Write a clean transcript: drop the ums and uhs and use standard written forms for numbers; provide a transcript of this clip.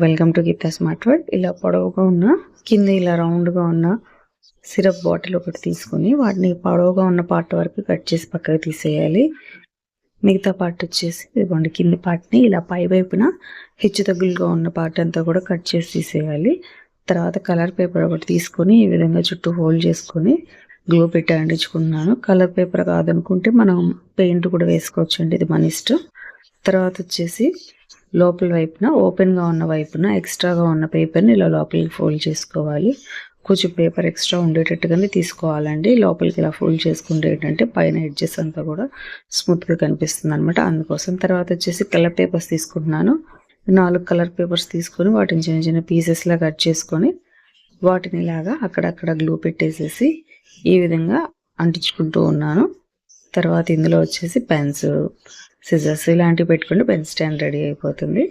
Welcome to Geetha smart world. ఇలా పొడవుగా ఉన్న కింద ఇలా రౌండ్గా ఉన్న సిరప్ బాటిల్ ఒకటి తీసుకొని వాటిని పొడవుగా ఉన్న పార్ట్ వరకు కట్ చేసి పక్కకు తీసేయాలి. మిగతా పార్ట్ వచ్చేసి ఇదిగోండి కింది పార్ట్ని ఇలా పై వైపున హెచ్చు తగ్గులుగా ఉన్న పార్ట్ అంతా కూడా కట్ చేసి తీసేయాలి. తర్వాత కలర్ పేపర్ ఒకటి తీసుకొని ఈ విధంగా చుట్టూ హోల్డ్ చేసుకొని గ్లూ పెట్టి అంటించుకున్నాను. కలర్ పేపర్ కాదనుకుంటే మనం పెయింట్ కూడా వేసుకోవచ్చండి, ఇది మన ఇష్టం. తర్వాత వచ్చేసి లోపల వైపున ఓపెన్గా ఉన్న వైపున ఎక్స్ట్రాగా ఉన్న పేపర్ని ఇలా లోపలికి ఫోల్డ్ చేసుకోవాలి. కొంచెం పేపర్ ఎక్స్ట్రా ఉండేటట్టుగానే తీసుకోవాలండి. లోపలికి ఇలా ఫోల్డ్ చేసుకుంటే ఏంటంటే పైన ఎడ్జెస్ అంతా కూడా స్మూత్గా కనిపిస్తుంది అనమాట. అందుకోసం తర్వాత వచ్చేసి కలర్ పేపర్స్ తీసుకుంటున్నాను. 4 కలర్ పేపర్స్ తీసుకొని వాటిని చిన్న చిన్న పీసెస్లా కట్ చేసుకొని వాటిని ఇలాగా అక్కడక్కడ గ్లూ పెట్టేసేసి ఈ విధంగా అంటించుకుంటూ ఉన్నాను. తర్వాత ఇందులో వచ్చేసి పెన్స్, సిజర్స్ ఇలాంటివి పెట్టుకుంటే పెన్ స్టాండ్ రెడీ అయిపోతుంది.